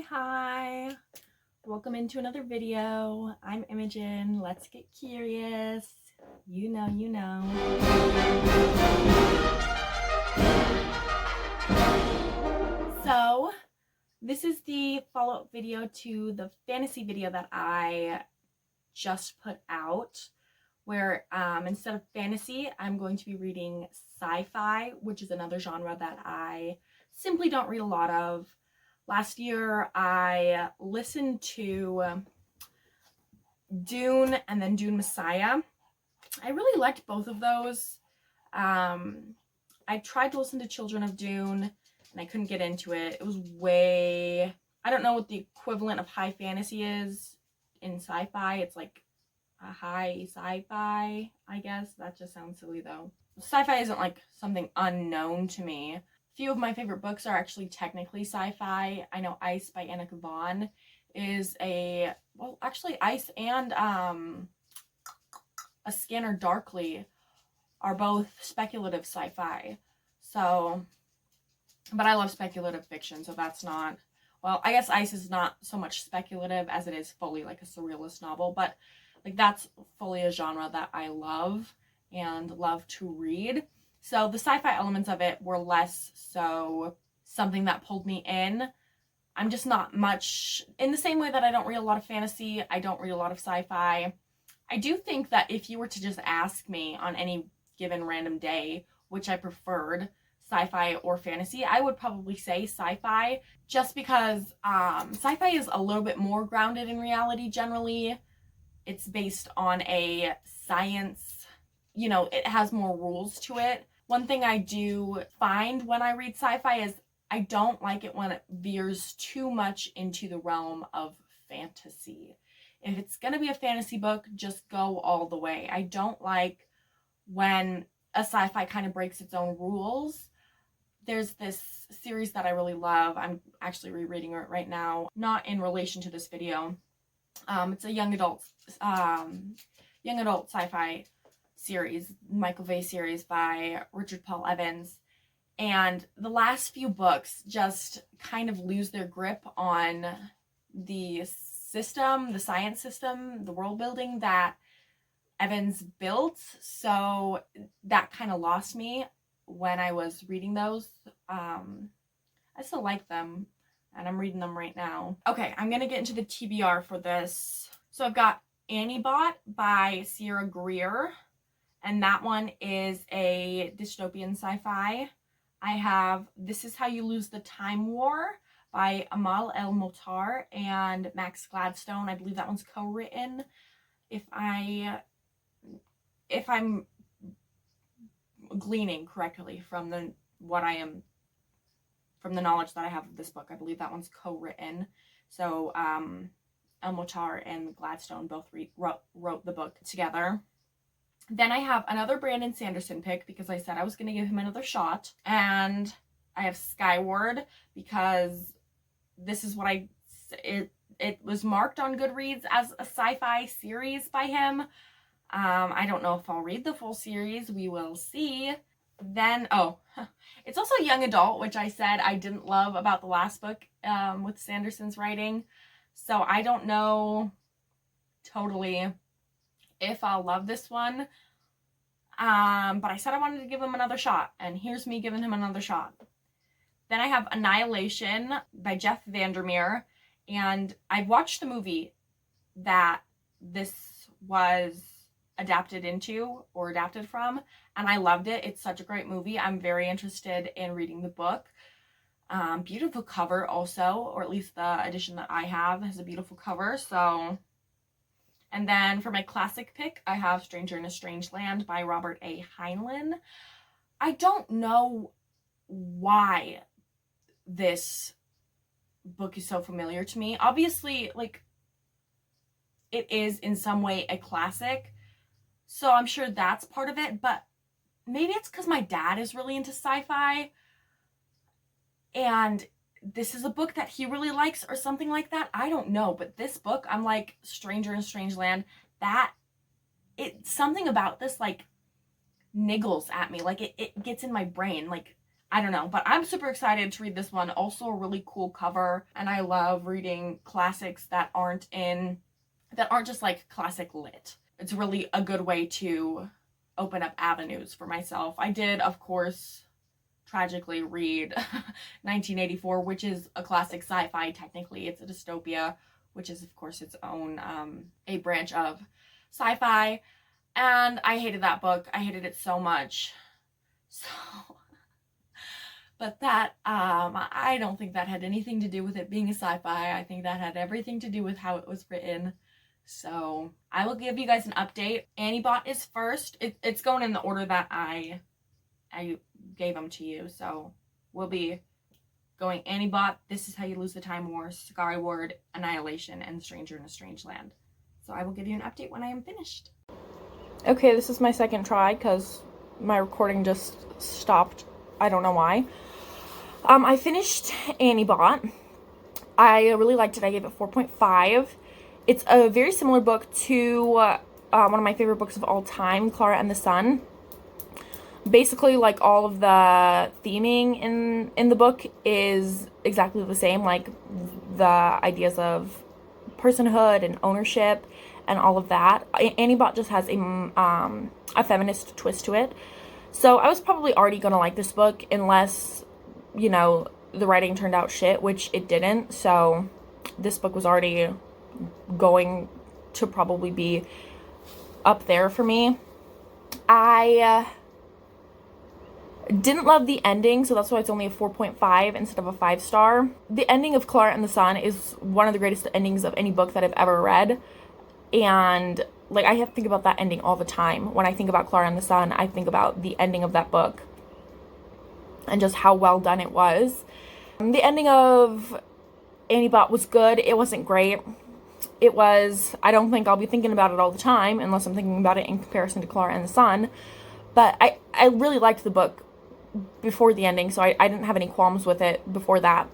Hi. Welcome into another video. I'm Imogen. Let's get curious. You know. So, this is the follow-up video to the fantasy video that I just put out, where instead of fantasy, I'm going to be reading sci-fi, which is another genre that I simply don't read a lot of. Last year, I listened to Dune and then Dune Messiah. I really liked both of those. I tried to listen to Children of Dune, and I couldn't get into it. It was way... I don't know what the equivalent of high fantasy is in sci-fi. It's like a high sci-fi, I guess. That just sounds silly, though. Sci-fi isn't, like, something unknown to me. Few of my favorite books are actually technically sci-fi. I know Ice by Annika Vaughn is a... Well, actually, Ice and A Scanner Darkly are both speculative sci-fi. So... But I love speculative fiction, so that's not... Well, I guess Ice is not so much speculative as it is fully like a surrealist novel, but like that's fully a genre that I love and love to read. So the sci-fi elements of it were less so something that pulled me in. I'm just not much... In the same way that I don't read a lot of fantasy, I don't read a lot of sci-fi. I do think that if you were to just ask me on any given random day which I preferred, sci-fi or fantasy, I would probably say sci-fi, just because sci-fi is a little bit more grounded in reality generally. It's based on a science, you know, it has more rules to it. One thing I do find when I read sci-fi is I don't like it when it veers too much into the realm of fantasy. If it's going to be a fantasy book, just go all the way. I don't like when a sci-fi kind of breaks its own rules. There's this series that I really love. I'm actually rereading it right now, not in relation to this video. It's a young adult sci-fi series, Michael Vey series by Richard Paul Evans. And the last few books just kind of lose their grip on the system, the science system, the world building that Evans built. So that kind of lost me when I was reading those. I still like them, and I'm reading them right now. Okay, I'm gonna get into the TBR for this. So I've got Annie Bot by Sierra Greer, and that one is a dystopian sci-fi. I have This Is How You Lose the Time War by Amal El Motar and Max Gladstone. I believe that one's co-written. If I'm gleaning correctly from the knowledge that I have of this book, I believe that one's co-written. So El Motar and Gladstone both wrote the book together. Then I have another Brandon Sanderson pick because I said I was going to give him another shot. And I have Skyward because this is what it was marked on Goodreads as a sci-fi series by him. I don't know if I'll read the full series. We will see. Then, it's also young adult, which I said I didn't love about the last book with Sanderson's writing. So I don't know totally if I'll love this one. But I said I wanted to give him another shot, and here's me giving him another shot. Then I have Annihilation by Jeff Vandermeer, and I've watched the movie that this was adapted into or adapted from, and I loved it. It's such a great movie. I'm very interested in reading the book. Beautiful cover also, or at least the edition that I have has a beautiful cover. So, and then for my classic pick, I have Stranger in a Strange Land by Robert A. Heinlein. I don't know why this book is so familiar to me. Obviously, like, it is in some way a classic, so I'm sure that's part of it, but maybe it's because my dad is really into sci-fi, and this is a book that he really likes or something like that. I don't know, but this book, I'm like, Stranger in a Strange Land, something about this, like, niggles at me. Like, it gets in my brain. Like, I don't know, but I'm super excited to read this one. Also a really cool cover, and I love reading classics that aren't just like classic lit. It's really a good way to open up avenues for myself. I did, of course, tragically read 1984, which is a classic sci-fi. Technically, it's a dystopia, which is, of course, its own a branch of sci-fi. And I hated that book. I hated it so much. So, but that, I don't think that had anything to do with it being a sci-fi. I think that had everything to do with how it was written. So I will give you guys an update. Annie Bot is first. It's going in the order that I gave them to you. So we'll be going Annie Bot, This Is How You Lose the Time War, Skyward, Annihilation, and Stranger in a Strange Land. So I will give you an update when I am finished. Okay, this is my second try because my recording just stopped. I don't know why. I finished Annie Bot. I really liked it. I gave it 4.5. It's a very similar book to one of my favorite books of all time, Clara and the Sun. Basically, like, all of the theming in the book is exactly the same, like the ideas of personhood and ownership and all of that. Annie Bot just has a feminist twist to it. So I was probably already going to like this book unless, you know, the writing turned out shit, which it didn't. So this book was already going to probably be up there for me. I didn't love the ending, so that's why it's only a 4.5 instead of a 5-star. The ending of Clara and the Sun is one of the greatest endings of any book that I've ever read. And, like, I have to think about that ending all the time. When I think about Clara and the Sun, I think about the ending of that book and just how well done it was. The ending of Annie Bot was good. It wasn't great. It was, I don't think I'll be thinking about it all the time unless I'm thinking about it in comparison to Clara and the Sun. But I really liked the book before the ending, so I didn't have any qualms with it before that.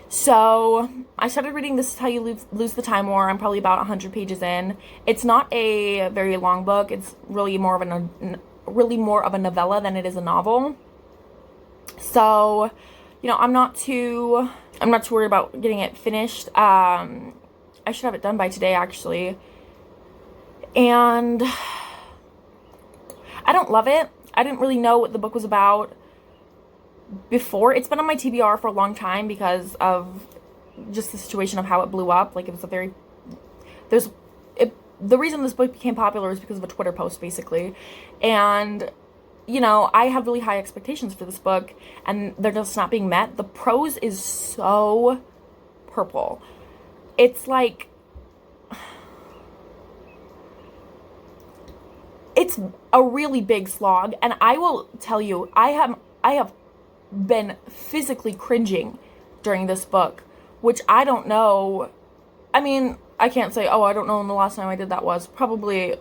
So I started reading This Is How You Lose the Time War. I'm probably about 100 pages in. It's not a very long book. It's really more of a novella than it is a novel. So, you know, I'm not too worried about getting it finished. I should have it done by today, actually. And I don't love it. I didn't really know what the book was about before. It's been on my TBR for a long time because of just the situation of how it blew up. Like, it was the reason this book became popular is because of a Twitter post, basically. And, you know, I had really high expectations for this book, and they're just not being met. The prose is so purple. It's like, it's a really big slog, and I will tell you, I have been physically cringing during this book, which I don't know. I mean, I can't say, oh, I don't know when the last time I did that was. Probably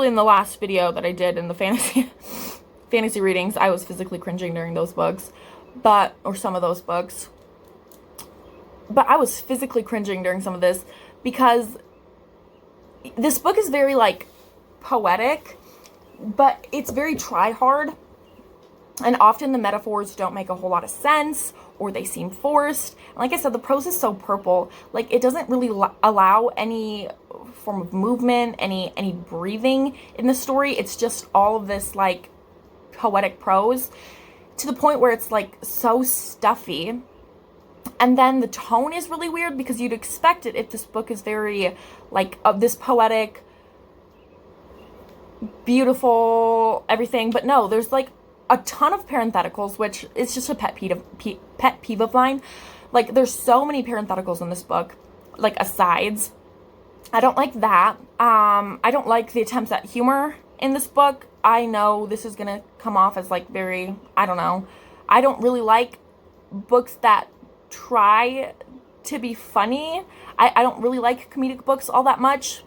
in the last video that I did in the fantasy readings, I was physically cringing during those books, or some of those books. But I was physically cringing during some of this because this book is very, like, poetic, but it's very try-hard. And often the metaphors don't make a whole lot of sense, or they seem forced. And like I said, the prose is so purple. Like, it doesn't really allow any form of movement, any breathing in the story. It's just all of this, like, poetic prose to the point where it's, like, so stuffy. And then the tone is really weird because you'd expect it if this book is very, like, of this poetic, beautiful, everything. But no, there's, like, a ton of parentheticals, which is just a pet peeve of mine. Like, there's so many parentheticals in this book, like, asides. I don't like that. I don't like the attempts at humor in this book. I know this is gonna come off as, like, very, I don't know. I don't really like books that try to be funny. I don't really like comedic books all that much.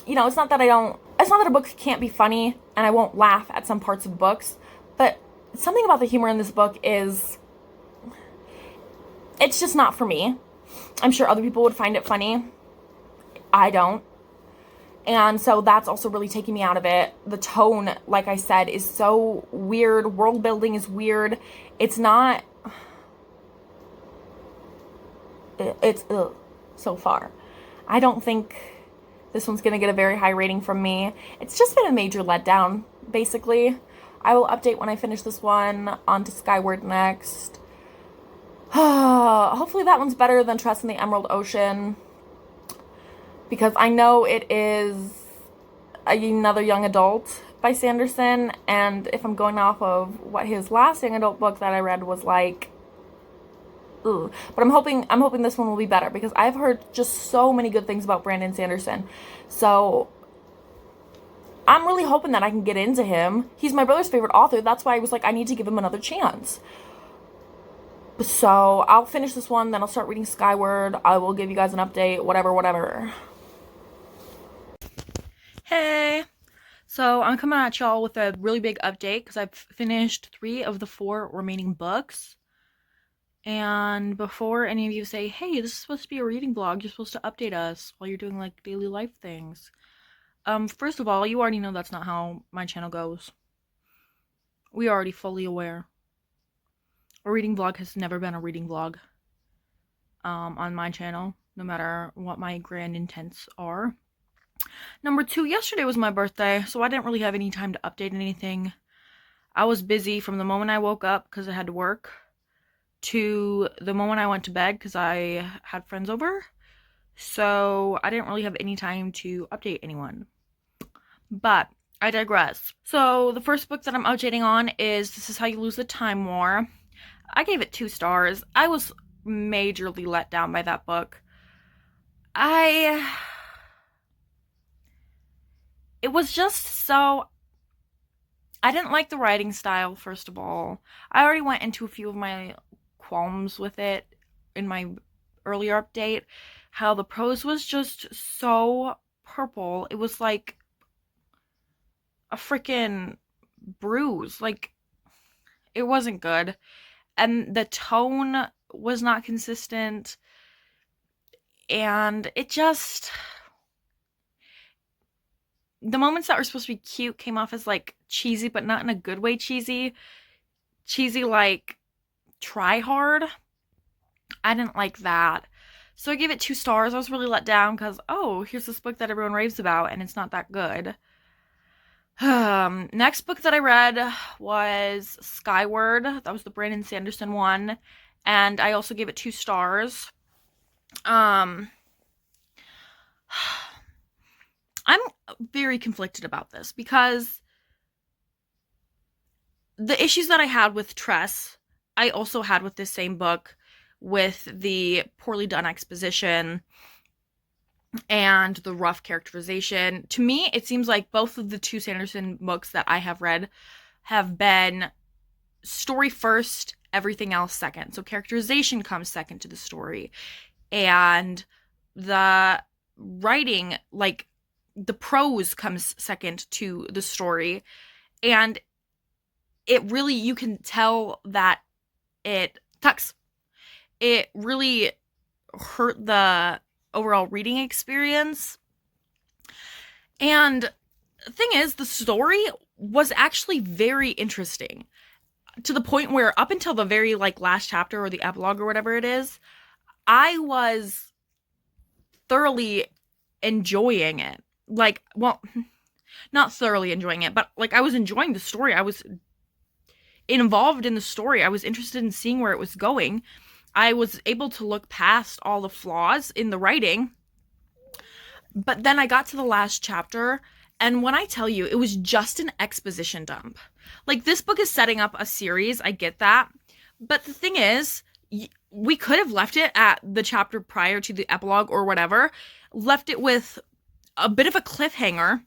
You know, it's not that a book can't be funny and I won't laugh at some parts of books, but something about the humor in this book it's just not for me. I'm sure other people would find it funny. I don't. And so that's also really taking me out of it. The tone, like I said, is so weird. World building is weird. It's not... It's so far. I don't think this one's going to get a very high rating from me. It's just been a major letdown, basically. I will update when I finish this one. On to Skyward next. Hopefully that one's better than Trust in the Emerald Ocean, because I know it is another young adult by Sanderson, and if I'm going off of what his last young adult book that I read was like, ugh. But I'm hoping this one will be better, because I've heard just so many good things about Brandon Sanderson. So I'm really hoping that I can get into him. He's my brother's favorite author. That's why I was like, I need to give him another chance. So I'll finish this one, then I'll start reading Skyward. I will give you guys an update, whatever. Hey! So I'm coming at y'all with a really big update, because I've finished 3 of the 4 remaining books. And before any of you say, hey, this is supposed to be a reading vlog, you're supposed to update us while you're doing like daily life things. First of all, you already know that's not how my channel goes. We are already fully aware. A reading vlog has never been a reading vlog on my channel, no matter what my grand intents are. Number 2, yesterday was my birthday, so I didn't really have any time to update anything. I was busy from the moment I woke up because I had to work to the moment I went to bed because I had friends over. So I didn't really have any time to update anyone. But I digress. So the first book that I'm updating on is This Is How You Lose the Time War. I gave it 2 stars. I was majorly let down by that book. It was just so... I didn't like the writing style, first of all. I already went into a few of my qualms with it in my earlier update. How the prose was just so purple. It was like a freaking bruise. Like, it wasn't good. And the tone was not consistent. And it just... The moments that were supposed to be cute came off as, like, cheesy, but not in a good way cheesy. Cheesy, like, try hard. I didn't like that. So I gave it 2 stars. I was really let down because, oh, here's this book that everyone raves about, and it's not that good. Next book that I read was Skyward. That was the Brandon Sanderson one. And I also gave it 2 stars. I'm very conflicted about this because the issues that I had with Tress, I also had with this same book, with the poorly done exposition and the rough characterization. To me, it seems like both of the 2 Sanderson books that I have read have been story first, everything else second. So characterization comes second to the story. And the writing, like, the prose comes second to the story. And it really, you can tell that it really hurt the overall reading experience. And the thing is, the story was actually very interesting, to the point where up until the very, like, last chapter or the epilogue or whatever it is, I was thoroughly enjoying it. Like, well, not thoroughly enjoying it, but, like, I was enjoying the story. I was involved in the story. I was interested in seeing where it was going. I was able to look past all the flaws in the writing. But then I got to the last chapter, and when I tell you, it was just an exposition dump. Like, this book is setting up a series, I get that. But the thing is, we could have left it at the chapter prior to the epilogue or whatever, left it with a bit of a cliffhanger,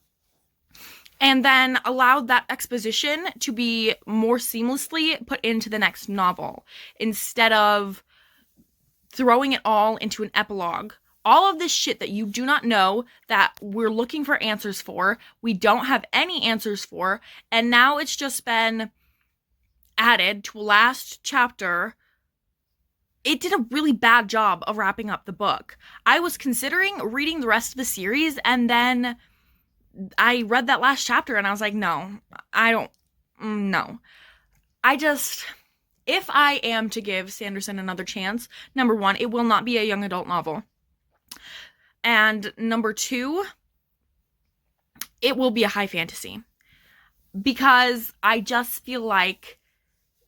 and then allowed that exposition to be more seamlessly put into the next novel, instead of throwing it all into an epilogue. All of this shit that you do not know, that we're looking for answers for, we don't have any answers for, and now it's just been added to a last chapter. It did a really bad job of wrapping up the book. I was considering reading the rest of the series and then I read that last chapter and I was like, no, I don't, no. I just, if I am to give Sanderson another chance, number one, it will not be a young adult novel. And number two, it will be a high fantasy. Because I just feel like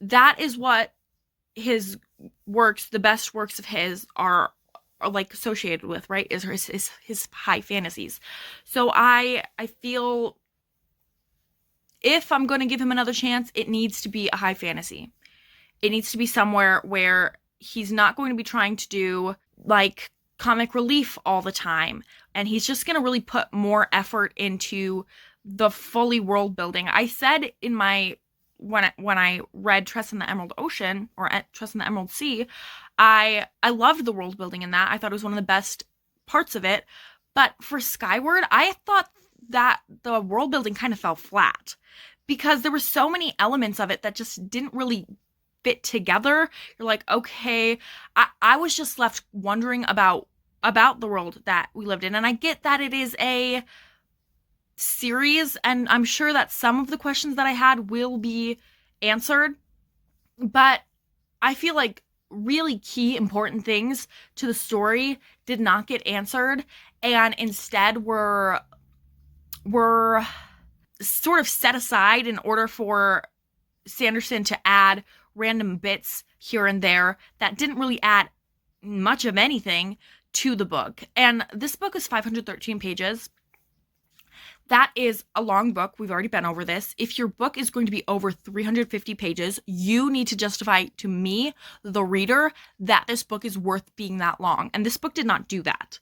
that is what his works, the best works of his, are like associated with, right? Is his high fantasies. So I feel if I'm going to give him another chance, it needs to be a high fantasy. It needs to be somewhere where he's not going to be trying to do like comic relief all the time, and he's just going to really put more effort into the fully world building. I said in my when I read Tress in the Emerald Ocean or Tress in the Emerald Sea, I loved the world building in that. I thought it was one of the best parts of it. But for Skyward, I thought that the world building kind of fell flat because there were so many elements of it that just didn't really fit together. You're like, okay, I was just left wondering about the world that we lived in. And I get that it is a series, and I'm sure that some of the questions that I had will be answered, but I feel like really key important things to the story did not get answered, and instead were sort of set aside in order for Sanderson to add random bits here and there that didn't really add much of anything to the book. And this book is 513 pages. That is a long book. We've already been over this. If your book is going to be over 350 pages, you need to justify to me, the reader, that this book is worth being that long. And this book did not do that.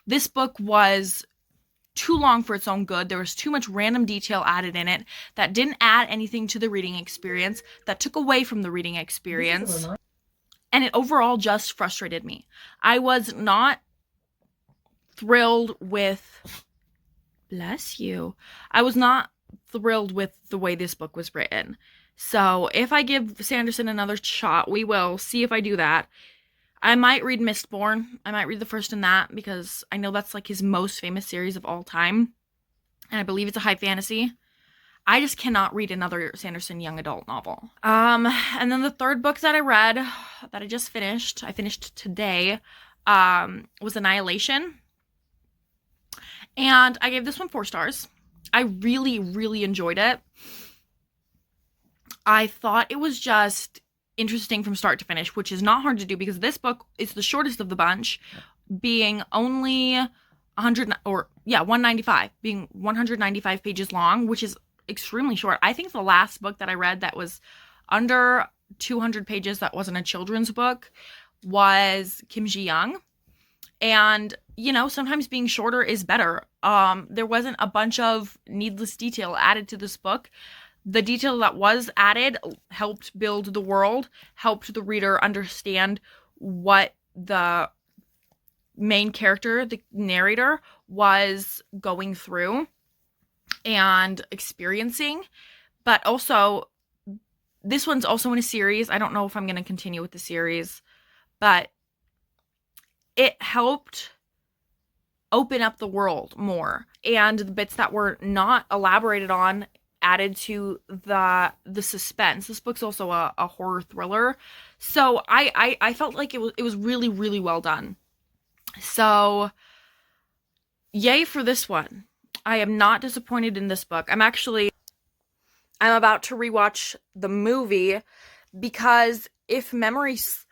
This book was too long for its own good. There was too much random detail added in it that didn't add anything to the reading experience, that took away from the reading experience. And it overall just frustrated me. I was not thrilled with... Bless you. I was not thrilled with the way this book was written. So if I give Sanderson another shot, we will see if I do that. I might read Mistborn. I might read the first in that because I know that's like his most famous series of all time. And I believe it's a high fantasy. I just cannot read another Sanderson young adult novel. And then the third book that I read, that I just finished, I finished today, was Annihilation. And I gave this one 4 stars. I really, really enjoyed it. I thought it was just interesting from start to finish, which is not hard to do because this book is the shortest of the bunch, being only 195, being 195 pages long, which is extremely short. I think the last book that I read that was under 200 pages that wasn't a children's book was Kim Ji-young. And, you know, sometimes being shorter is better. There wasn't a bunch of needless detail added to this book. The detail that was added helped build the world, helped the reader understand what the main character, the narrator, was going through and experiencing. But also, this one's also in a series. I don't know if I'm going to continue with the series, but it helped open up the world more, and the bits that were not elaborated on added to the suspense. This book's also a horror thriller, so I felt like it was really, really well done. So yay for this one. I am not disappointed in this book. I'm about to rewatch the movie because if memories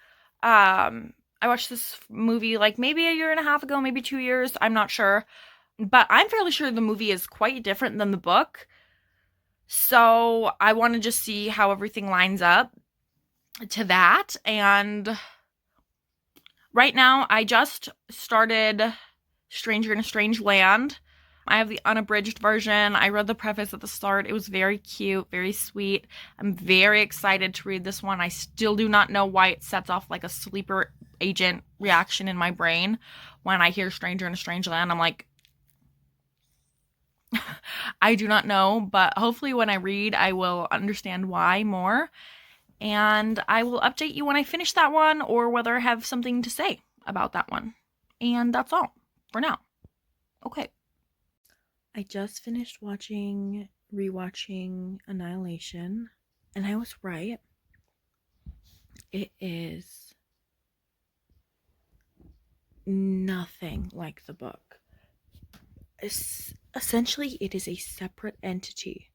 I watched this movie like maybe a year and a half ago, maybe 2 years, I'm not sure. But I'm fairly sure the movie is quite different than the book. So I want to just see how everything lines up to that. And right now, I just started Stranger in a Strange Land. I have the unabridged version. I read the preface at the start. It was very cute, very sweet. I'm very excited to read this one. I still do not know why it sets off like a sleeper agent reaction in my brain when I hear Stranger in a Strange Land. I'm like, I do not know, but hopefully when I read, I will understand why more. And I will update you when I finish that one or whether I have something to say about that one. And that's all for now. Okay. I just finished rewatching Annihilation, and I was right. It is nothing like the book. Essentially, it is a separate entity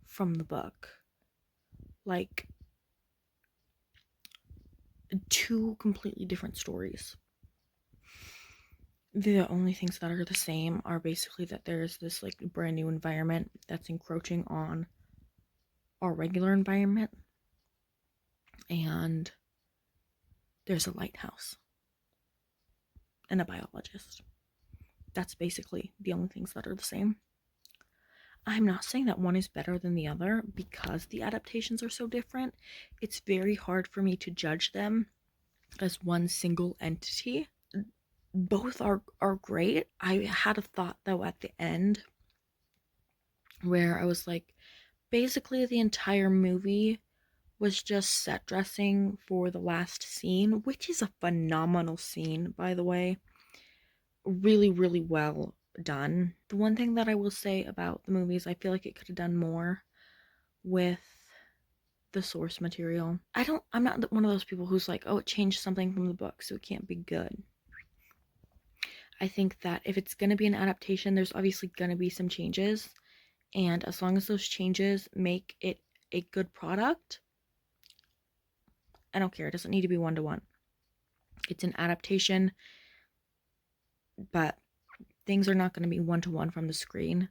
from the book. Like, two completely different stories. The only things that are the same are basically that there's this like brand new environment that's encroaching on our regular environment, and there's a lighthouse and a biologist. That's basically the only things that are the same. I'm not saying that one is better than the other because the adaptations are so different. It's very hard for me to judge them as one single entity. Both are great. I had a thought though at the end where I was like, basically the entire movie was just set dressing for the last scene, which is a phenomenal scene, by the way. Really, really well done. The one thing that I will say about the movie is I feel like it could have done more with the source material. I'm not one of those people who's like, oh, it changed something from the book, so it can't be good. I think that if it's going to be an adaptation, there's obviously going to be some changes. And as long as those changes make it a good product, I don't care. It doesn't need to be one-to-one. It's an adaptation, but things are not going to be one-to-one from the screen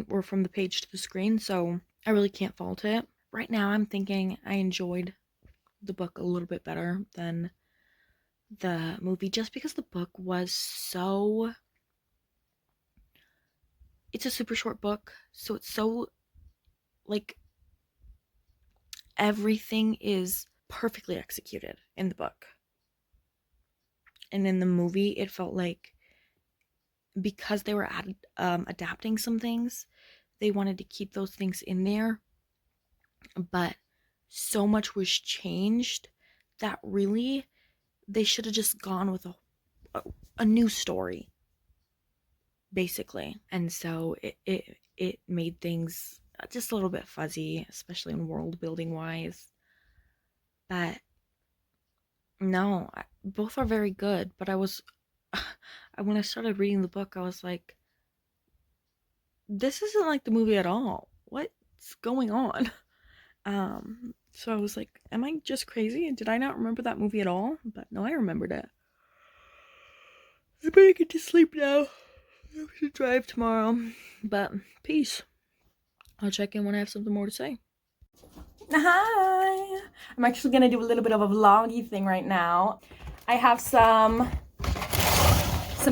or from the page to the screen. So I really can't fault it. Right now, I'm thinking I enjoyed the book a little bit better than the movie, just because the book was so, it's a super short book, so it's so, like, everything is perfectly executed in the book. And in the movie, it felt like because they were adapting some things, they wanted to keep those things in there, but so much was changed that really they should have just gone with a new story, basically. And so it made things just a little bit fuzzy, especially in world building wise. But no, both are very good. But when I started reading the book, I was like, this isn't like the movie at all. What's going on? So I was like, am I just crazy? Did I not remember that movie at all? But no, I remembered it. I better get to sleep now. I have to drive tomorrow. But peace. I'll check in when I have something more to say. Hi! I'm actually gonna do a little bit of a vloggy thing right now. I have some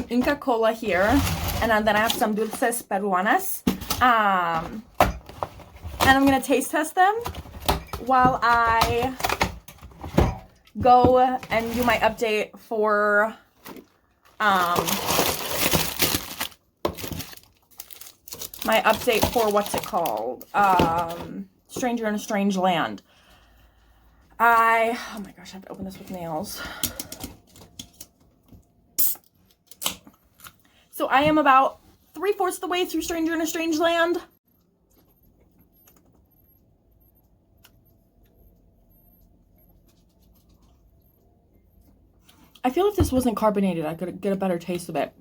Inca Cola here, and then I have some dulces peruanas. And I'm gonna taste test them while I go and do my update for what's it called? Stranger in a Strange Land. Oh my gosh, I have to open this with nails. So I am about 3/4 of the way through Stranger in a Strange Land. I feel if this wasn't carbonated, I could get a better taste of it.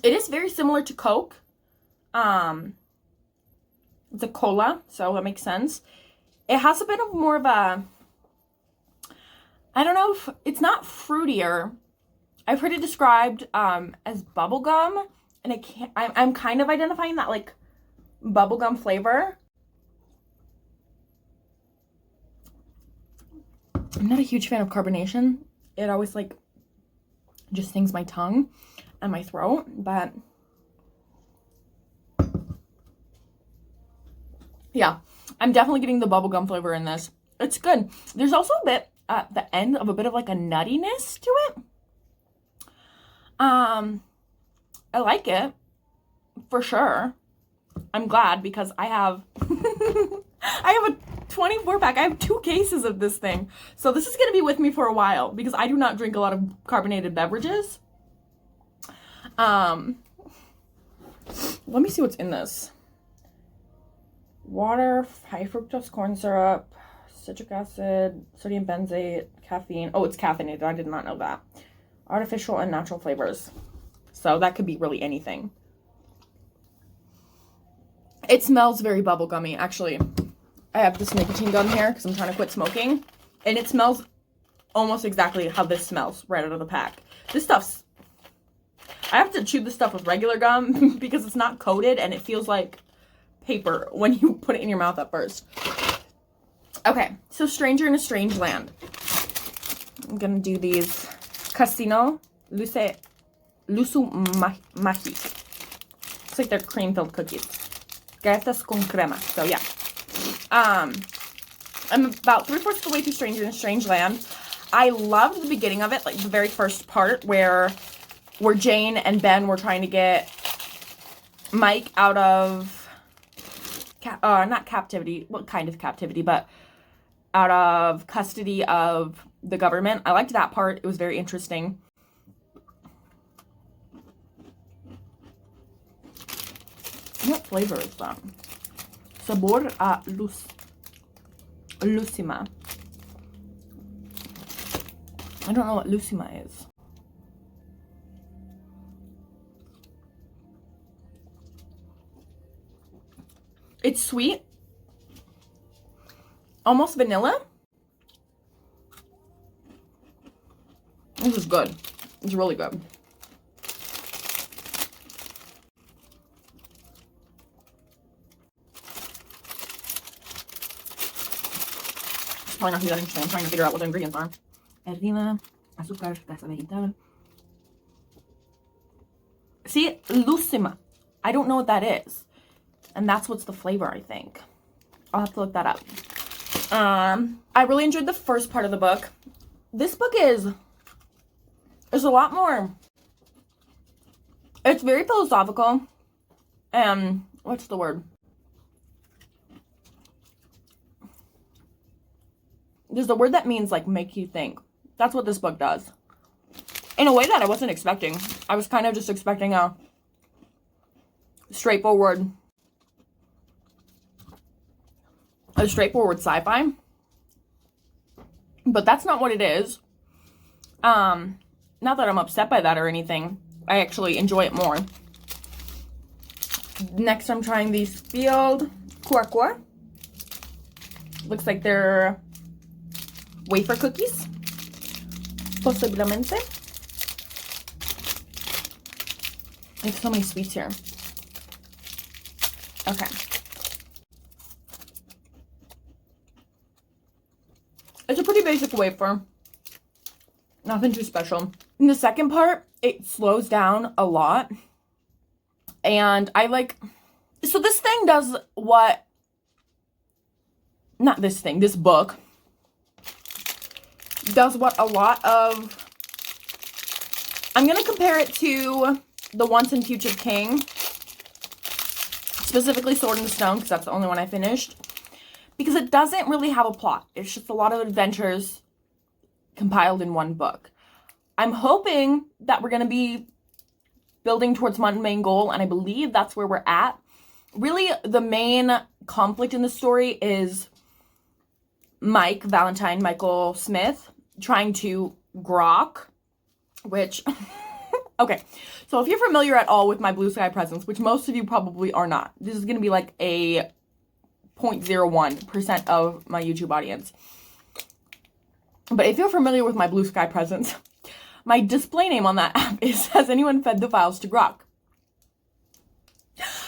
It is very similar to Coke. It's a cola, so that makes sense. It has a bit of more of a, I don't know if it's not fruitier. I've heard it described as bubblegum, and I'm kind of identifying that like bubblegum flavor. I'm not a huge fan of carbonation. It always like just stings my tongue and my throat, but yeah, I'm definitely getting the bubblegum flavor in this. It's good. There's also a bit at the end of a bit of like a nuttiness to it. I like it for sure. I'm glad because I have a 24 pack. I have 2 cases of this thing. So this is going to be with me for a while because I do not drink a lot of carbonated beverages. Let me see what's in this. Water, high fructose corn syrup, citric acid, sodium benzoate, caffeine. Oh, it's caffeinated. I did not know that. Artificial and natural flavors. So that could be really anything. It smells very bubblegummy, actually. I have this nicotine gum here because I'm trying to quit smoking. And it smells almost exactly how this smells right out of the pack. This stuff's... I have to chew this stuff with regular gum because it's not coated and it feels like paper when you put it in your mouth at first. Okay, so Stranger in a Strange Land. I'm gonna do these Casino Lusu Mahi. It's like they're cream-filled cookies. Galletas con crema. So yeah. I'm about 3/4 of the way through Stranger in a Strange Land. I loved the beginning of it, like the very first part where Jane and Ben were trying to get Mike out of not captivity, what kind of captivity, but out of custody of the government. I liked that part. It was very interesting. What flavor is that? Sabor a Lucima. I don't know what Lucima is. It's sweet. Almost vanilla. This is good. It's really good. It's probably not that interesting. I'm trying to figure out what the ingredients are. Harina, azúcar, grasa vegetal. See, Lucima. I don't know what that is. And that's what's the flavor, I think. I'll have to look that up. I really enjoyed the first part of the book. This book is a lot more. It's very philosophical. What's the word? There's a word that means like make you think. That's what this book does. In a way that I wasn't expecting. I was kind of just expecting a straightforward sci-fi, but that's not what it is. Not that I'm upset by that or anything. I actually enjoy it more. Next, I'm trying these Field Cuacua. Looks like they're wafer cookies. Posiblemente. There's so many sweets here. Okay. It's a pretty basic wafer. Nothing too special. In the second part, it slows down a lot. And I like... So this thing does what... Not this thing. This book does what a lot of... I'm going to compare it to The Once and Future King. Specifically Sword in the Stone, because that's the only one I finished. Because it doesn't really have a plot. It's just a lot of adventures compiled in one book. I'm hoping that we're going to be building towards one main goal, and I believe that's where we're at. Really, the main conflict in the story is Michael Smith, trying to grok, which... Okay, so if you're familiar at all with my Blue Sky presence, which most of you probably are not, this is going to be like a 0.01% of my YouTube audience. But if you're familiar with my Blue Sky presence, my display name on that app is Has Anyone Fed the Files to Grok?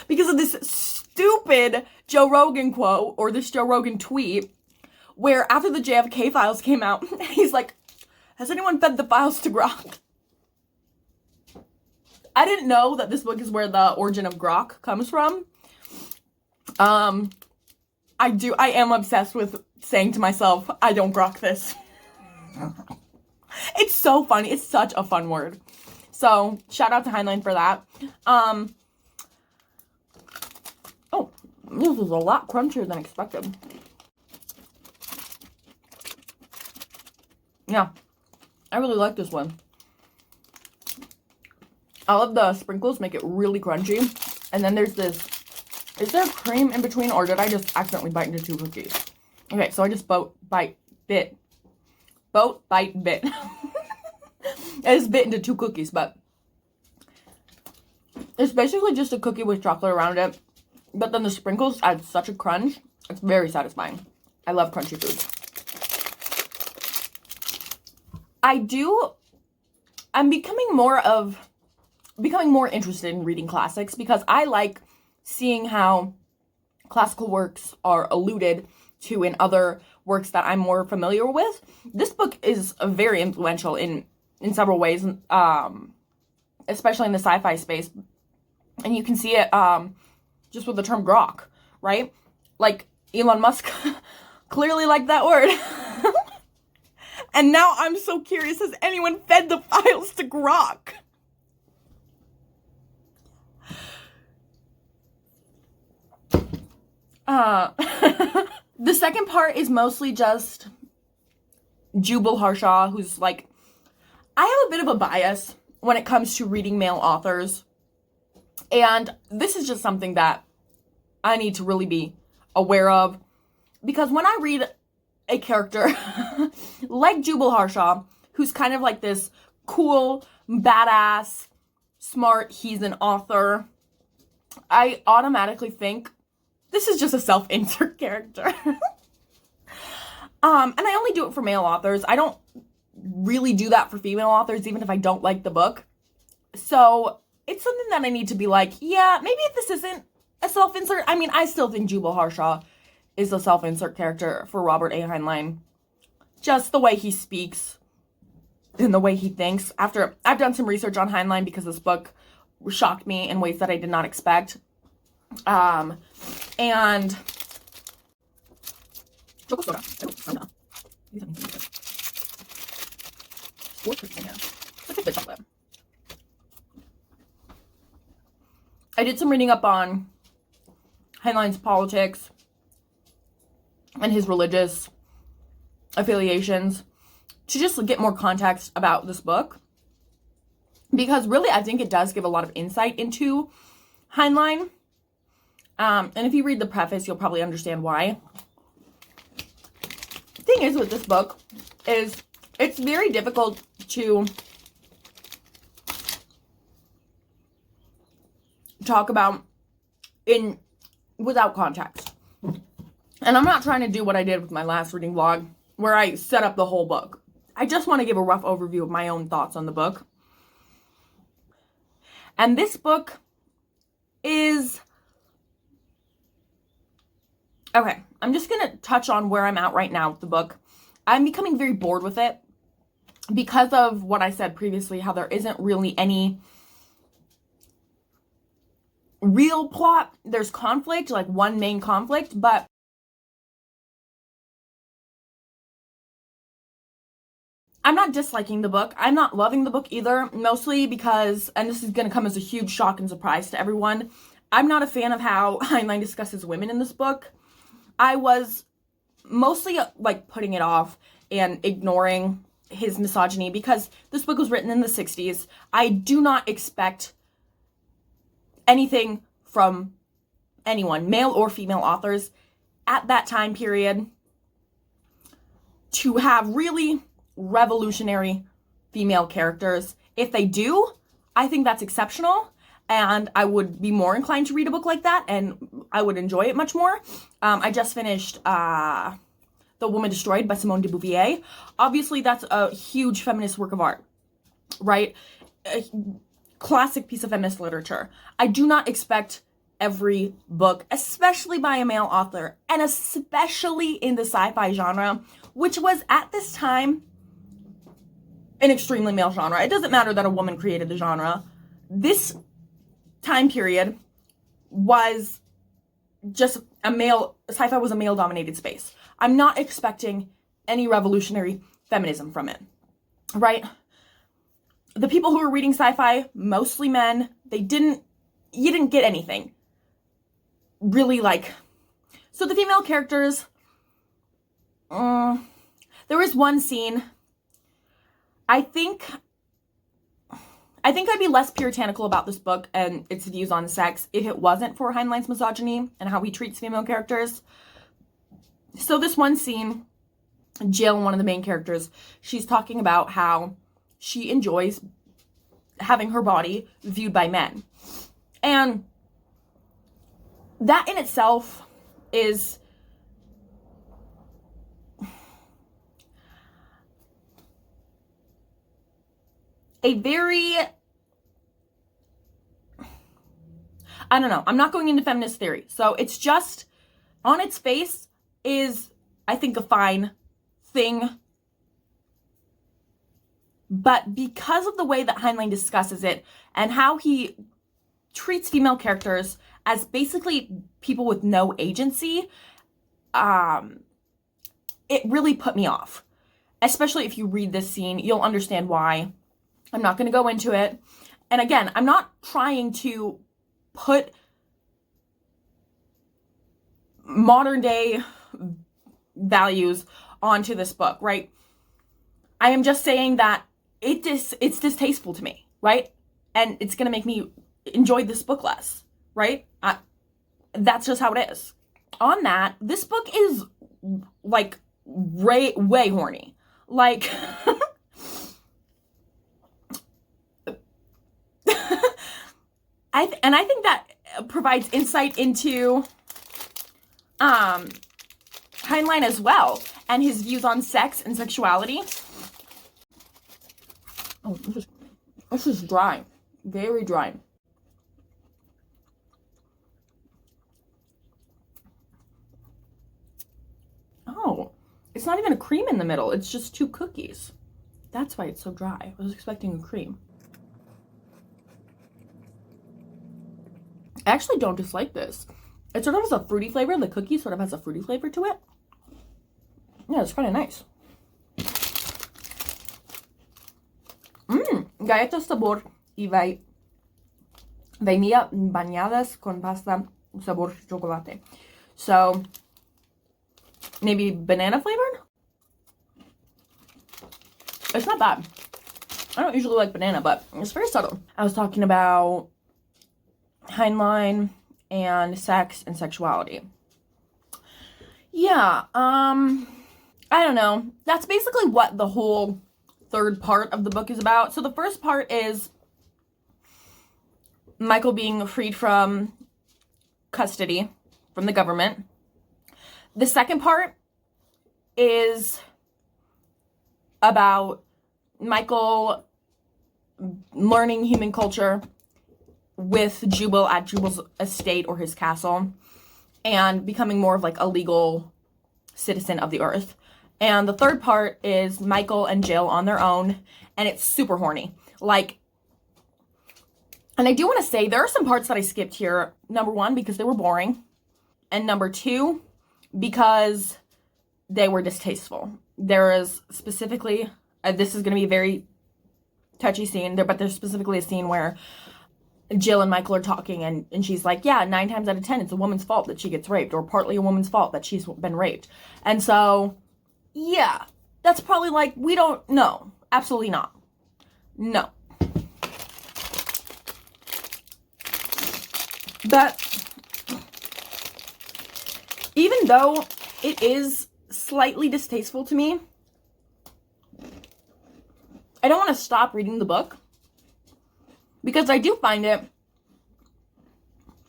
Because of this stupid Joe Rogan quote, or this Joe Rogan tweet, where after the JFK files came out, he's like, has anyone fed the files to Grok? I didn't know that this book is where the origin of grok comes from. I am obsessed with saying to myself, I don't grok this. It's so funny. It's such a fun word. So, shout out to Heinlein for that. Oh, this is a lot crunchier than expected. Yeah, I really like this one. All of the sprinkles make it really crunchy. And then there's this, is there cream in between, or did I just accidentally bite into 2 cookies? Okay, so I just bite, bit. I just bit into 2 cookies, but it's basically just a cookie with chocolate around it. But then the sprinkles add such a crunch. It's very satisfying. I love crunchy foods. I'm becoming more interested in reading classics because I like seeing how classical works are alluded to in other works that I'm more familiar with. This book is very influential in several ways, especially in the sci-fi space. And you can see it just with the term grok, right? Like Elon Musk clearly liked that word. And now I'm so curious, has anyone fed the files to grok? The second part is mostly just Jubal Harshaw, who's like, I have a bit of a bias when it comes to reading male authors. And this is just something that I need to really be aware of. Because when I read a character like Jubal Harshaw, who's kind of like this cool, badass, smart, he's an author, I automatically think this is just a self-insert character. And I only do it for male authors. I don't really do that for female authors, even if I don't like the book. So it's something that I need to be like, yeah, maybe if this isn't a self-insert. I mean, I still think Jubal Harshaw is a self-insert character for Robert A. Heinlein. Just the way he speaks and the way he thinks. After I've done some research on Heinlein because this book shocked me in ways that I did not expect. And chocolate soda. Oh no. Look at the chocolate. I did some reading up on Heinlein's politics and his religious affiliations to just get more context about this book. Because really, I think it does give a lot of insight into Heinlein. And if you read the preface, you'll probably understand why. The thing is with this book is it's very difficult to talk about without context. And I'm not trying to do what I did with my last reading vlog, where I set up the whole book. I just want to give a rough overview of my own thoughts on the book. And this book is... Okay, I'm just going to touch on where I'm at right now with the book. I'm becoming very bored with it because of what I said previously, how there isn't really any real plot. There's conflict, like one main conflict, but I'm not disliking the book. I'm not loving the book either, mostly because, and this is going to come as a huge shock and surprise to everyone, I'm not a fan of how Heinlein discusses women in this book. I was mostly like putting it off and ignoring his misogyny because this book was written in the 60s. I do not expect anything from anyone, male or female authors, at that time period to have really revolutionary female characters. If they do, I think that's exceptional, and I would be more inclined to read a book like that, and I would enjoy it much more. I just finished The Woman Destroyed by Simone de Beauvoir. Obviously, that's a huge feminist work of art, right? A classic piece of feminist literature. I do not expect every book, especially by a male author, and especially in the sci-fi genre, which was at this time an extremely male genre. It doesn't matter that a woman created the genre. This time period was just sci-fi was a male-dominated space. I'm not expecting any revolutionary feminism from it, right? The people who were reading sci-fi, mostly men, you didn't get anything. Really, like, so the female characters, there was one scene, I think I think I'd be less puritanical about this book and its views on sex if it wasn't for Heinlein's misogyny and how he treats female characters. So this one scene, Jill, one of the main characters, she's talking about how she enjoys having her body viewed by men. And that in itself is a very, I don't know, I'm not going into feminist theory. So it's just, on its face, is, I think, a fine thing. But because of the way that Heinlein discusses it and how he treats female characters as basically people with no agency, it really put me off. Especially if you read this scene, you'll understand why. I'm not going to go into it. And again, I'm not trying to put modern day values onto this book, right? I am just saying that it's distasteful to me, right? And it's going to make me enjoy this book less, right? That's just how it is. On that, this book is like way horny. Like, I think that provides insight into Heinlein as well, and his views on sex and sexuality. Oh, this is dry. Very dry. Oh, it's not even a cream in the middle. It's just 2 cookies. That's why it's so dry. I was expecting a cream. I actually don't dislike this. It sort of has a fruity flavor. The cookie sort of has a fruity flavor to it. Yeah, it's kind of nice. Galletas sabor y vainilla bañadas con pasta sabor chocolate. So, maybe banana flavored? It's not bad. I don't usually like banana, but it's very subtle. I was talking about Heinlein and sex and sexuality. Yeah, I don't know. That's basically what the whole third part of the book is about. So the first part is Michael being freed from custody from the government. The second part is about Michael learning human culture with Jubal at Jubal's estate or his castle and becoming more of like a legal citizen of the earth. And the third part is Michael and Jill on their own, and it's super horny. Like, and I do want to say there are some parts that I skipped here. Number 1, because they were boring. And number 2, because they were distasteful. There is specifically, this is going to be a very touchy scene, but there's specifically a scene where Jill and Michael are talking, and she's like, yeah, 9 times out of 10, it's a woman's fault that she gets raped, or partly a woman's fault that she's been raped. And so, yeah, that's probably like, we don't know. Absolutely not. No. But even though it is slightly distasteful to me, I don't want to stop reading the book because I do find it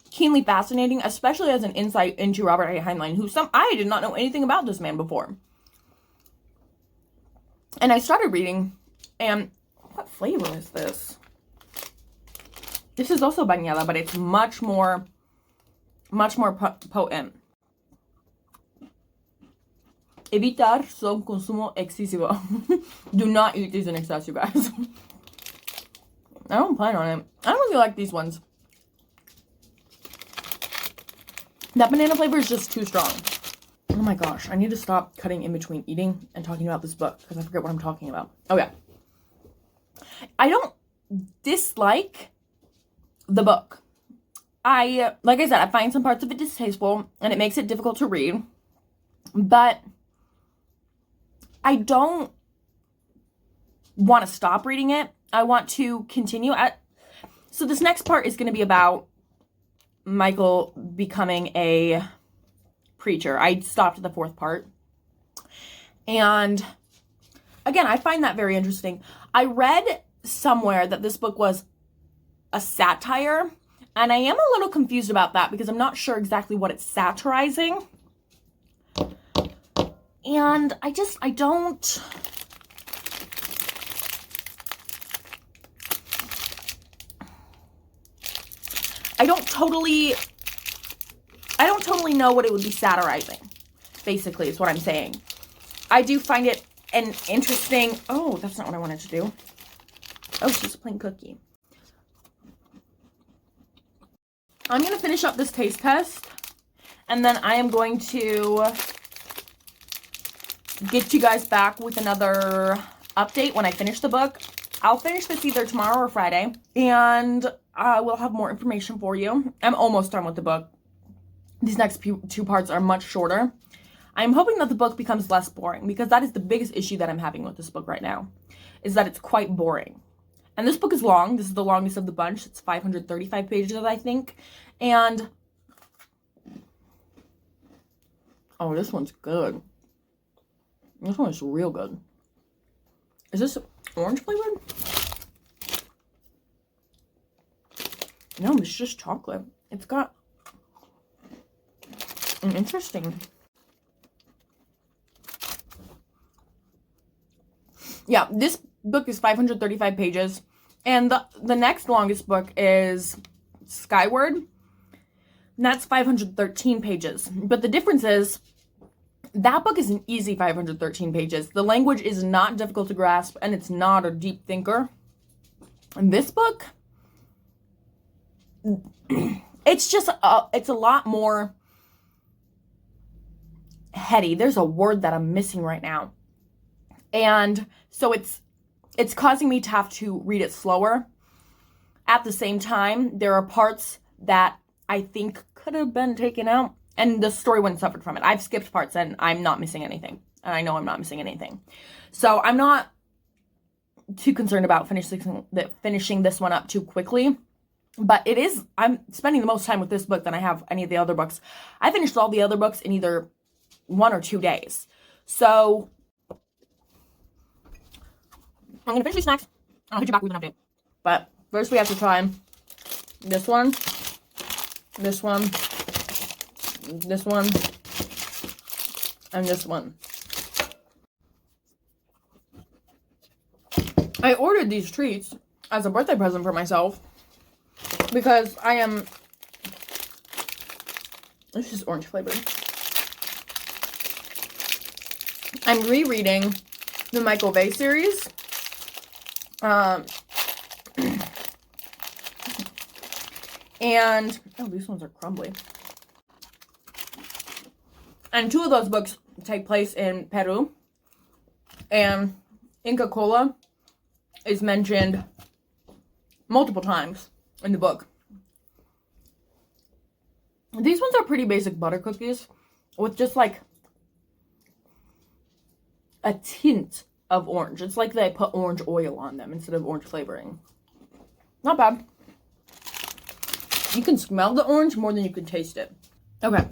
keenly fascinating, especially as an insight into Robert A. Heinlein, who I did not know anything about this man before. And I started reading, and what flavor is this? This is also bañada, but it's much more potent. Evitar su consumo excesivo. Do not eat these in excess, you guys. I don't plan on it. I don't really like these ones. That banana flavor is just too strong. Oh my gosh, I need to stop cutting in between eating and talking about this book because I forget what I'm talking about. Oh yeah. I don't dislike the book. Like I said, I find some parts of it distasteful and it makes it difficult to read. But I don't want to stop reading it. I want to continue. So this next part is going to be about Michael becoming a preacher. I stopped at the 4th part. And again, I find that very interesting. I read somewhere that this book was a satire, and I am a little confused about that because I'm not sure exactly what it's satirizing. And I don't totally know what it would be satirizing, basically, is what I'm saying. I do find it an interesting... Oh, that's not what I wanted to do. Oh, it's just a plain cookie. I'm going to finish up this taste test, and then I am going to get you guys back with another update when I finish the book. I'll finish this either tomorrow or Friday, and I will have more information for you. I'm almost done with the book. These next 2 parts are much shorter. I'm hoping that the book becomes less boring, because that is the biggest issue that I'm having with this book right now, is that it's quite boring. And this book is long. This is the longest of the bunch. It's 535 pages, I think. And, oh, this one's good. This one is real good. Is this orange flavored? No, it's just chocolate. It's got an interesting... Yeah, this book is 535 pages. And the next longest book is Skyward. And that's 513 pages. But the difference is, that book is an easy 513 pages. The language is not difficult to grasp, and it's not a deep thinker. And this book, it's just, it's a lot more heady. There's a word that I'm missing right now. And so it's causing me to have to read it slower. At the same time, there are parts that I think could have been taken out, and the story wouldn't suffer from it. I've skipped parts, and I'm not missing anything. And I know I'm not missing anything. So I'm not too concerned about finishing this one up too quickly. But I'm spending the most time with this book than I have any of the other books. I finished all the other books in either 1 or 2 days. So I'm going to finish these snacks. I'll hit you back with an update. But first we have to try this one, this one, this one, and this one. I ordered these treats as a birthday present for myself because this is orange flavored. I'm rereading the Michael Vey series. And, oh, these ones are crumbly. And 2 of those books take place in Peru. And Inca Kola is mentioned multiple times in the book. These ones are pretty basic butter cookies with just like a tint of orange. It's like they put orange oil on them instead of orange flavoring. Not bad. You can smell the orange more than you can taste it. Okay.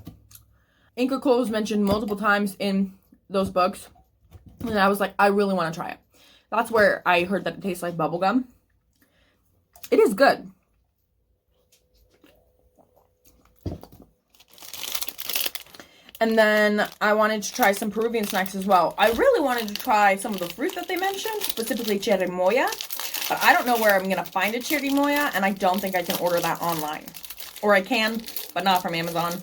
Inca Kola is mentioned multiple times in those books. And I was like, I really want to try it. That's where I heard that it tastes like bubblegum. It is good. And then I wanted to try some Peruvian snacks as well. I really wanted to try some of the fruit that they mentioned, specifically chirimoya. But I don't know where I'm going to find a chirimoya, and I don't think I can order that online. Or I can, but not from Amazon.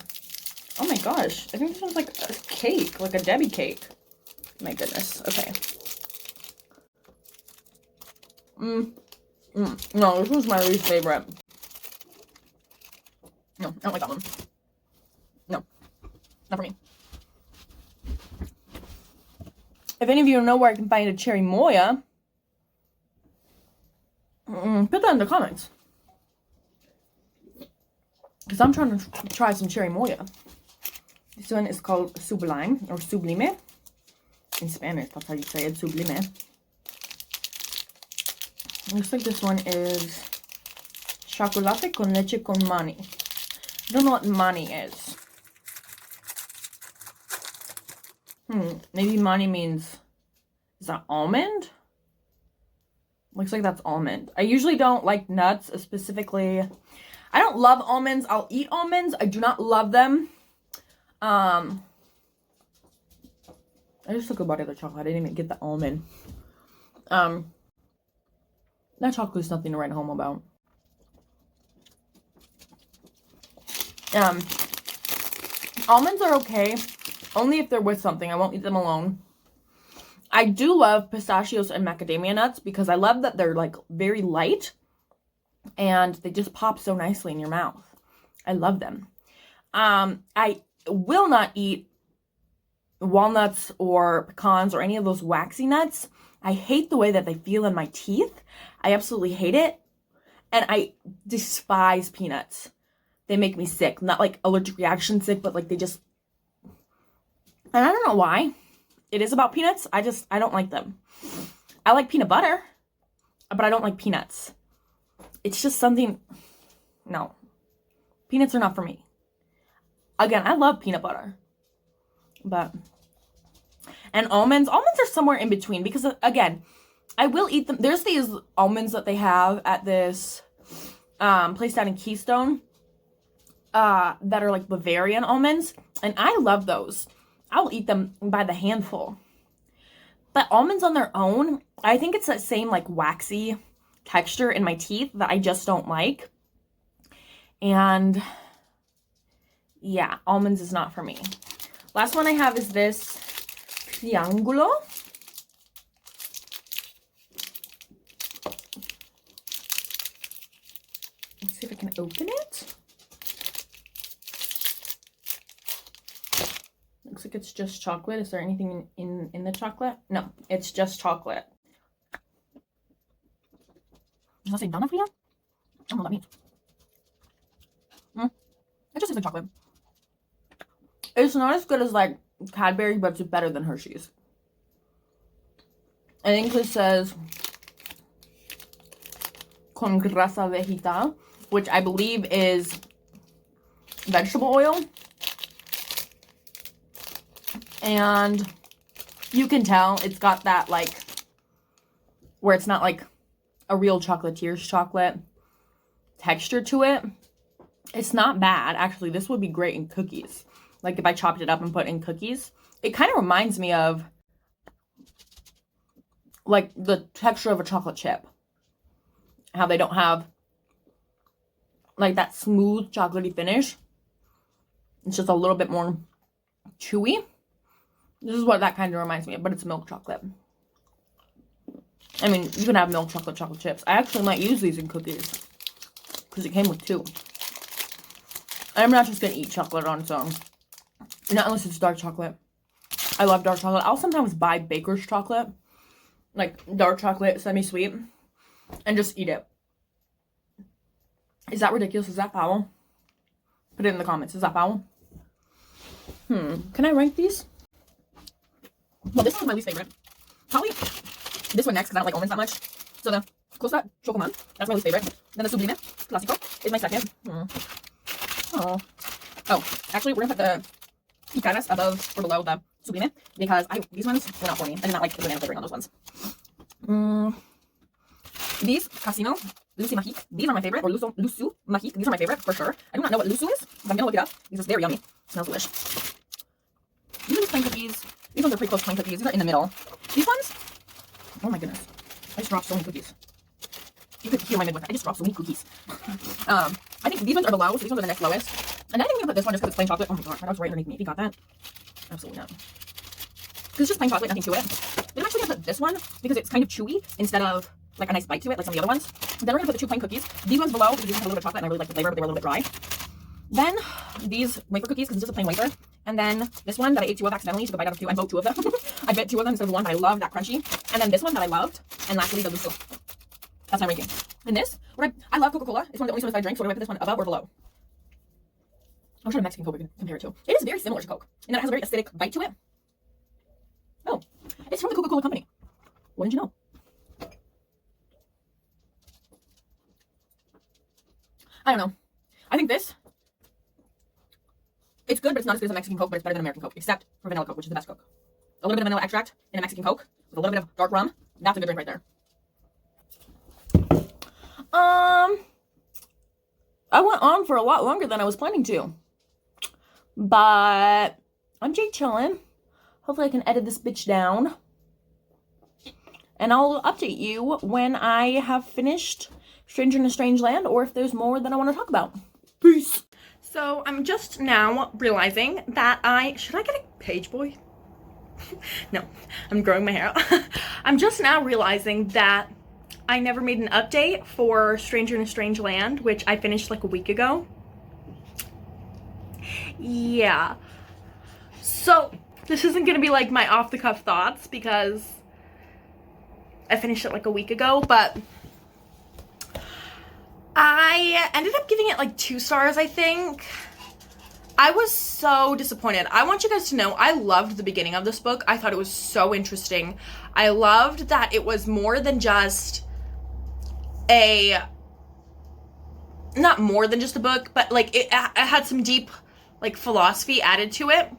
Oh my gosh. I think this one's like a cake, like a Debbie cake. My goodness. Okay. No, this one's my least favorite. No, I don't like that one. No. Not for me. If any of you know where I can find a chirimoya, put that in the comments. Because I'm trying to try some chirimoya. This one is called sublime or sublime. In Spanish, that's how you say it, sublime. Looks like this one is chocolate con leche con mani. I don't know what mani is. Maybe mani means, is that almond? Looks like that's almond. I usually don't like nuts, specifically. I don't love almonds. I'll eat almonds. I do not love them. I just took a bite of the chocolate. I didn't even get the almond. That chocolate is nothing to write home about. Almonds are okay, only if they're with something. I won't eat them alone. I do love pistachios and macadamia nuts because I love that they're like very light and they just pop so nicely in your mouth. I love them. I will not eat walnuts or pecans or any of those waxy nuts. I hate the way that they feel in my teeth. I absolutely hate it. And I despise peanuts. They make me sick. Not like allergic reaction sick, but like they just... And I don't know why it is about peanuts. I don't like them. I like peanut butter, but I don't like peanuts. It's just something... No. Peanuts are not for me. Again, I love peanut butter. But... And almonds are somewhere in between because, again, I will eat them. There's these almonds that they have at this place down in Keystone that are like Bavarian almonds. And I love those. I'll eat them by the handful. But almonds on their own, I think it's that same like waxy texture in my teeth that I just don't like. And yeah, almonds is not for me. Last one I have is this triangulo. Let's see if I can open it. Looks like it's just chocolate. Is there anything in the chocolate? No, it's just chocolate. Does that say Donna Frida? I don't know what that means. It just tastes like chocolate. It's not as good as like Cadbury, but it's better than Hershey's. I think this says con grasa vegetal, which I believe is vegetable oil. And you can tell it's got that like, where it's not like a real chocolatier's chocolate texture to it. It's not bad. Actually, this would be great in cookies. Like if I chopped it up and put it in cookies. It kind of reminds me of like the texture of a chocolate chip. How they don't have like that smooth chocolatey finish. It's just a little bit more chewy. This is what that kind of reminds me of, but it's milk chocolate. I mean, you can have milk chocolate chips. I actually might use these in cookies because it came with 2. I'm not just gonna eat chocolate on its own. Not unless it's dark chocolate. I love dark chocolate. I'll sometimes buy baker's chocolate, like dark chocolate, semi-sweet, and just eat it. Is that ridiculous? Is that foul? Put it in the comments. Is that foul? Can I rank these? Well, this one's my least favorite. Probably this one next because I don't like almonds that much. So the Costa Chocoman, that's my least favorite. Then the Sublime Classico is my second. Oh, actually, we're gonna put the picadas above or below the Sublime because these ones were not for me. I did not like the banana flavoring on those ones. These Casino Lucy Magique, these are my favorite, or Lusu Magique, these are my favorite for sure. I do not know what Lusu is, but I'm gonna look it up because it's very yummy. It smells delicious. These are just plain cookies. These ones are pretty close to plain cookies. These are in the middle. These ones, oh my goodness, I just dropped so many cookies. You could hear my midwife. I just dropped so many cookies. I think these ones are below, so these ones are the next lowest. And then I think I'm gonna put this one just because it's plain chocolate. Oh my god, that was right underneath me. If you got that, absolutely not. Because it's just plain chocolate, nothing to it. Then I'm actually gonna put this one because it's kind of chewy instead of like a nice bite to it, like some of the other ones. Then we're gonna put the 2 plain cookies. These ones below because these have a little bit of chocolate and I really like the flavor, but they were a little bit dry. Then these wafer cookies because it's just a plain wafer. And then this one that I ate 2 of accidentally, took a bite out of 2 and both 2 of them. I bit 2 of them instead of 1, but I love that crunchy. And then this one that I loved. And lastly, the Lusso. That's my ranking. And this, I love Coca-Cola. It's one of the only sodas I drink, so do I put this one above or below? I'm trying to Mexican Coke we can compare it to. It is very similar to Coke, in that it has a very acidic bite to it. Oh, it's from the Coca-Cola company. What did you know? I don't know. I think this, it's good, but it's not as good as a Mexican Coke, but it's better than American Coke, except for vanilla Coke, which is the best Coke. A little bit of vanilla extract in a Mexican Coke with a little bit of dark rum. That's a good drink right there. I went on for a lot longer than I was planning to. But I'm Jay chillin'. Hopefully I can edit this bitch down. And I'll update you when I have finished Stranger in a Strange Land, or if there's more that I want to talk about. Peace. So I'm just now realizing that should I get a page boy? No, I'm growing my hair out. I'm just now realizing that I never made an update for Stranger in a Strange Land, which I finished like a week ago. Yeah. So this isn't gonna be like my off-the-cuff thoughts because I finished it like a week ago, but I ended up giving it like 2 stars, I think. I was so disappointed. I want you guys to know I loved the beginning of this book. I thought it was so interesting. I loved that it was more than just not more than just a book, but like it had some deep like philosophy added to it.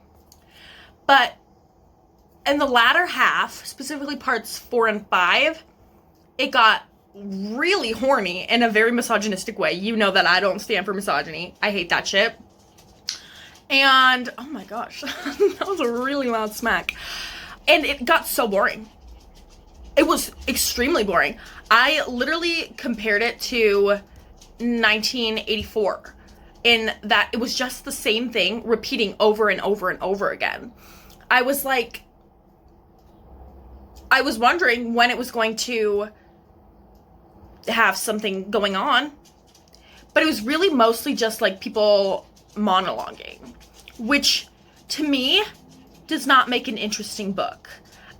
But in the latter half, specifically parts 4 and 5, it got really horny in a very misogynistic way. You know that I don't stand for misogyny. I hate that shit. And, oh my gosh, that was a really loud smack. And it got so boring. It was extremely boring. I literally compared it to 1984 in that it was just the same thing repeating over and over and over again. I was wondering when it was going to have something going on, but it was really mostly just like people monologuing, which to me does not make an interesting book.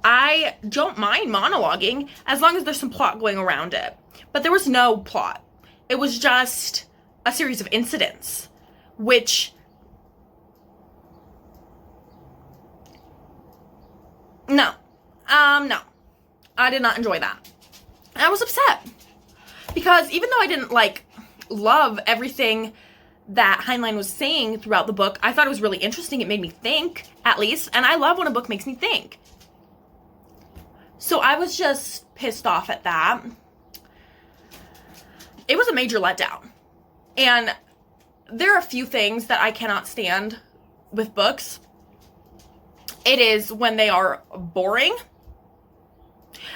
I don't mind monologuing as long as there's some plot going around it, but there was no plot. It was just a series of incidents, which no, I did not enjoy that. And I was upset because even though I didn't like love everything that Heinlein was saying throughout the book, I thought it was really interesting. It made me think, at least, and I love when a book makes me think. So I was just pissed off at that. It was a major letdown. And there are a few things that I cannot stand with books. It is when they are boring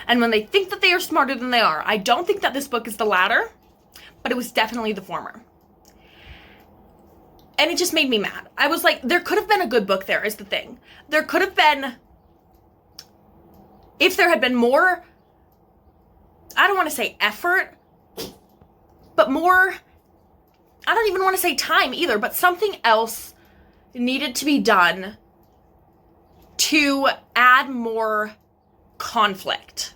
and when they think that they are smarter than they are. I don't think that this book is the latter, but it was definitely the former. And it just made me mad. I was like, there could have been a good book there, is the thing. There could have been, if there had been more, I don't want to say effort, but more, I don't even want to say time either, but something else needed to be done to add more conflict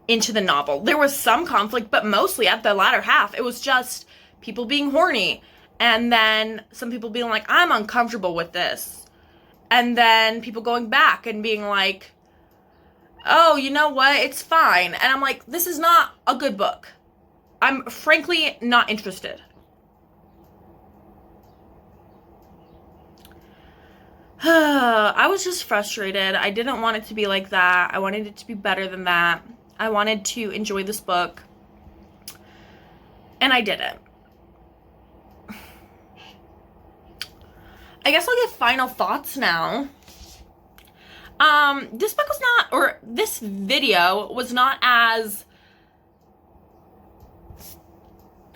into the novel. There was some conflict, but mostly at the latter half, it was just people being horny. And then some people being like, I'm uncomfortable with this. And then people going back and being like, oh, you know what? It's fine. And I'm like, this is not a good book. I'm frankly not interested. I was just frustrated. I didn't want it to be like that. I wanted it to be better than that. I wanted to enjoy this book. And I didn't. I guess I'll give final thoughts now. This book was not, or this video was not as,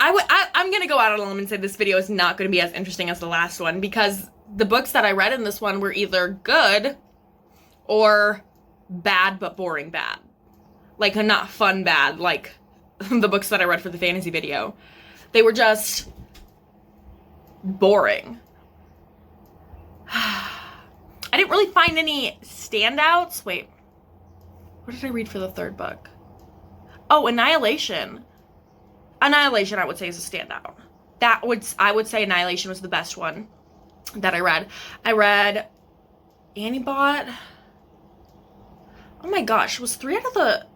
I'm gonna go out on a limb and say this video is not gonna be as interesting as the last one, because the books that I read in this one were either good or bad but boring bad. Like, not fun bad, like the books that I read for the fantasy video. They were just boring. I didn't really find any standouts. Wait, what did I read for the third book? Oh, Annihilation. Annihilation, I would say, is a standout. I would say Annihilation was the best one that I read. I read Annibot. Oh my gosh, was 3 out of the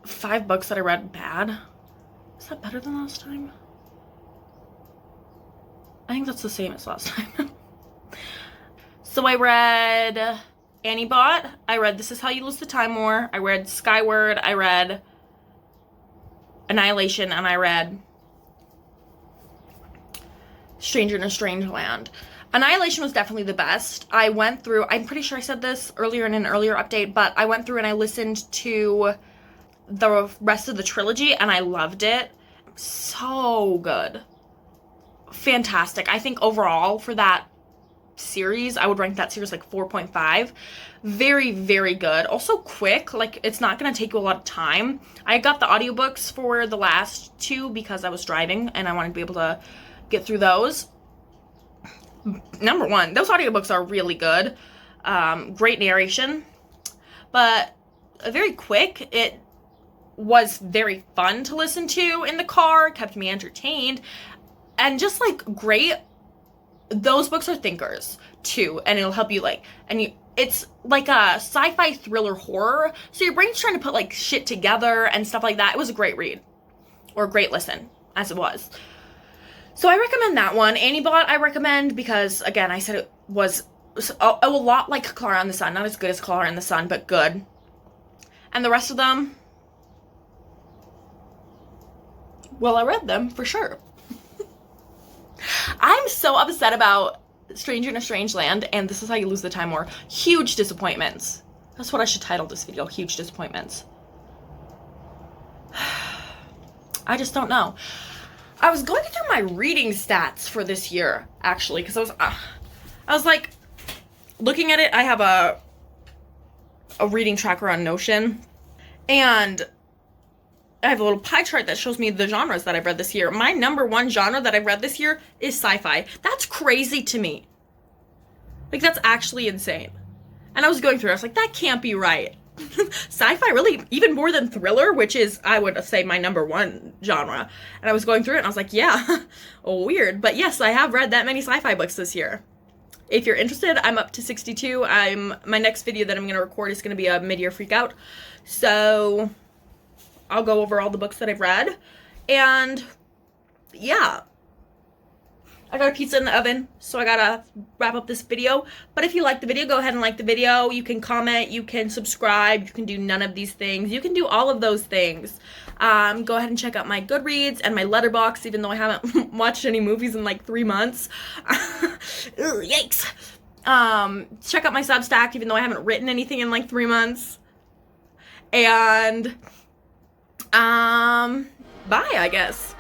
5 books that I read bad? Is that better than last time? I think that's the same as last time. So I read Annie Bot. I read This Is How You Lose the Time War. I read Skyward. I read Annihilation. And I read Stranger in a Strange Land. Annihilation was definitely the best. I went through, I'm pretty sure I said this earlier in an earlier update, but I went through and I listened to the rest of the trilogy and I loved it. So good. Fantastic. I think overall for that series, I would rank that series like 4.5. Very, very good. Also quick. Like, it's not going to take you a lot of time. I got the audiobooks for the last two because I was driving and I wanted to be able to get through those. Number one, those audiobooks are really good. Great narration, but very quick. It was very fun to listen to in the car, kept me entertained, and just like great. Those books are thinkers too, and it'll help you it's like a sci-fi thriller horror, so your brain's trying to put like shit together and stuff like that. It was a great read, or a great listen, as it was. So I recommend that one. Annie Bot I recommend because, again, I said it was a lot like Clara in the Sun. Not as good as Clara in the Sun, but good. And the rest of them, well, I read them for sure. I'm so upset about Stranger in a Strange Land and This Is How You Lose the Time War. Huge disappointments. That's what I should title this video, Huge Disappointments. I just don't know. I was going through my reading stats for this year, actually, because I was like, looking at it. I have a reading tracker on Notion, and I have a little pie chart that shows me the genres that I've read this year. My number one genre that I've read this year is sci-fi. That's crazy to me. Like, that's actually insane. And I was going through, I was like, that can't be right. Sci-fi, really, even more than thriller, which is, I would say, my number one genre. And I was going through it and I was like, yeah, weird. But yes, I have read that many sci-fi books this year. If you're interested, I'm up to 62. My next video that I'm going to record is going to be a mid-year freakout. So I'll go over all the books that I've read. And yeah. I got a pizza in the oven, so I gotta wrap up this video. But if you like the video, go ahead and like the video. You can comment, you can subscribe, you can do none of these things. You can do all of those things. Go ahead and check out my Goodreads and my Letterboxd, even though I haven't watched any movies in like 3 months. Ugh, yikes. Check out my Substack, even though I haven't written anything in like 3 months. And, bye, I guess.